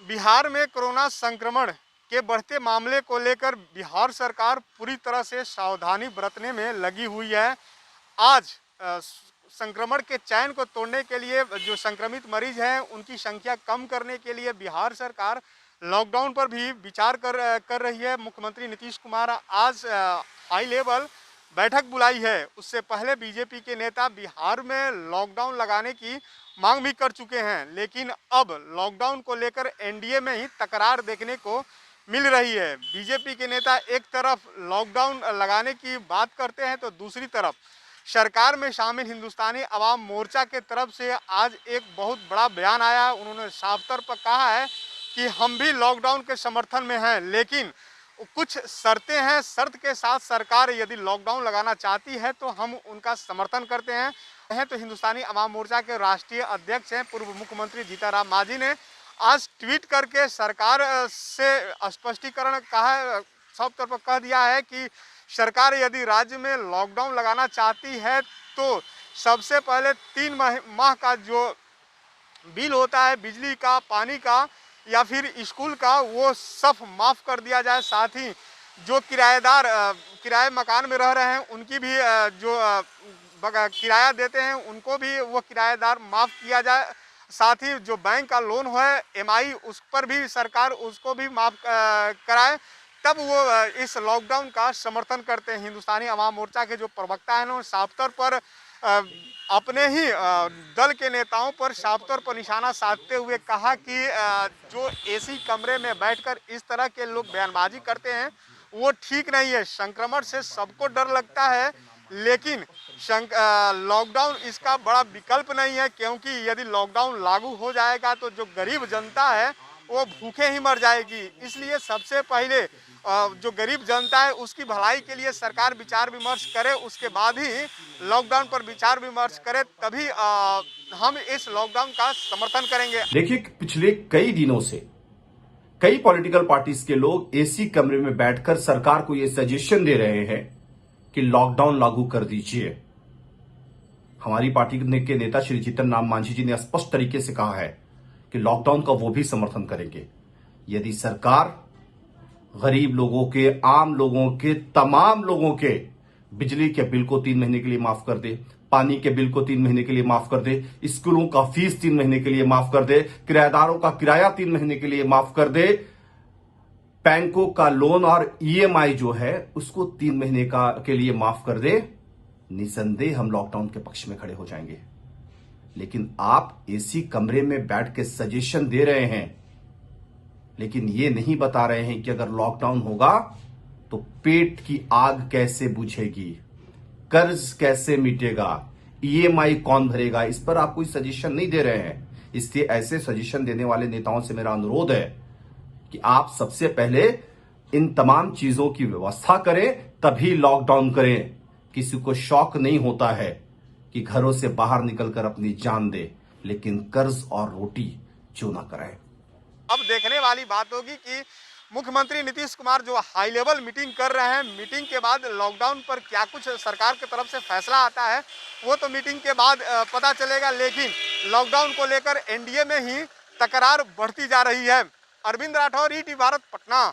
बिहार में कोरोना संक्रमण के बढ़ते मामले को लेकर बिहार सरकार पूरी तरह से सावधानी बरतने में लगी हुई है। आज संक्रमण के चैन को तोड़ने के लिए जो संक्रमित मरीज हैं उनकी संख्या कम करने के लिए बिहार सरकार लॉकडाउन पर भी विचार कर रही है। मुख्यमंत्री नीतीश कुमार आज हाई लेवल बैठक बुलाई है। उससे पहले बीजेपी के नेता बिहार में लॉकडाउन लगाने की मांग भी कर चुके हैं, लेकिन अब लॉकडाउन को लेकर एनडीए में ही तकरार देखने को मिल रही है। बीजेपी के नेता एक तरफ लॉकडाउन लगाने की बात करते हैं तो दूसरी तरफ सरकार में शामिल हिंदुस्तानी अवाम मोर्चा के तरफ से आज एक बहुत बड़ा बयान आया। उन्होंने साफ तौर पर कहा है कि हम भी लॉकडाउन के समर्थन में हैं, लेकिन कुछ शर्तें हैं। शर्त के साथ सरकार यदि लॉकडाउन लगाना चाहती है तो हम उनका समर्थन करते हैं। तो हिंदुस्तानी अवाम मोर्चा के राष्ट्रीय अध्यक्ष हैं पूर्व मुख्यमंत्री जीतनराम मांझी ने आज ट्वीट करके सरकार से स्पष्टीकरण कहा है, साफ तौर पर कह दिया है कि सरकार यदि राज्य में लॉकडाउन लगाना चाहती है तो सबसे पहले 3 माह का जो बिल होता है बिजली का, पानी का या फिर स्कूल का, वो सब माफ़ कर दिया जाए। साथ ही जो किराएदार किराए मकान में रह रहे हैं उनकी भी जो किराया देते हैं उनको भी वो किराएदार माफ़ किया जाए। साथ ही जो बैंक का लोन है एमआई, उस पर भी सरकार उसको भी माफ़ कराए, तब वो इस लॉकडाउन का समर्थन करते हैं। हिंदुस्तानी अवाम मोर्चा के जो प्रवक्ता हैं उन्होंने साफ तौर पर अपने ही दल के नेताओं पर साफ तौर पर निशाना साधते हुए कहा कि जो एसी कमरे में बैठकर इस तरह के लोग बयानबाजी करते हैं वो ठीक नहीं है। संक्रमण से सबको डर लगता है, लेकिन लॉकडाउन इसका बड़ा विकल्प नहीं है, क्योंकि यदि लॉकडाउन लागू हो जाएगा तो जो गरीब जनता है वो भूखे ही मर जाएगी। इसलिए सबसे पहले जो गरीब जनता है उसकी भलाई के लिए सरकार विचार विमर्श करे, उसके बाद ही लॉकडाउन पर विचार विमर्श करे, तभी हम इस लॉकडाउन का समर्थन करेंगे। देखिए, पिछले कई दिनों से कई पॉलिटिकल पार्टीज के लोग एसी कमरे में बैठकर सरकार को यह सजेशन दे रहे हैं कि लॉकडाउन लागू कर दीजिए। हमारी पार्टी के नेता श्री जीतनराम मांझी जी ने स्पष्ट तरीके से कहा है कि लॉकडाउन का वो भी समर्थन करेंगे यदि सरकार गरीब लोगों के, आम लोगों के, तमाम लोगों के बिजली के बिल को 3 महीने के लिए माफ कर दे, पानी के बिल को 3 महीने के लिए माफ कर दे, स्कूलों का फीस 3 महीने के लिए माफ कर दे, किराएदारों का किराया 3 महीने के लिए माफ कर दे, बैंकों का लोन और ईएमआई जो है उसको 3 महीने के लिए माफ कर दे। निसंदेह हम लॉकडाउन के पक्ष में खड़े हो जाएंगे। लेकिन आप एसी कमरे में बैठ के सजेशन दे रहे हैं, लेकिन ये नहीं बता रहे हैं कि अगर लॉकडाउन होगा तो पेट की आग कैसे बुझेगी, कर्ज कैसे मिटेगा, ईएमआई कौन भरेगा। इस पर आप कोई सजेशन नहीं दे रहे हैं। इसलिए ऐसे सजेशन देने वाले नेताओं से मेरा अनुरोध है कि आप सबसे पहले इन तमाम चीजों की व्यवस्था करें, तभी लॉकडाउन करें। किसी को शौक नहीं होता है कि घरों से बाहर निकलकर अपनी जान दे, लेकिन कर्ज और रोटी जो ना कराए। अब देखने वाली बात होगी कि मुख्यमंत्री नीतीश कुमार जो हाई लेवल मीटिंग कर रहे हैं, मीटिंग के बाद लॉकडाउन पर क्या कुछ सरकार की तरफ से फैसला आता है वो तो मीटिंग के बाद पता चलेगा। लेकिन लॉकडाउन को लेकर एनडीए में ही तकरार बढ़ती जा रही है। अरविंद राठौर, ईटी भारत, पटना।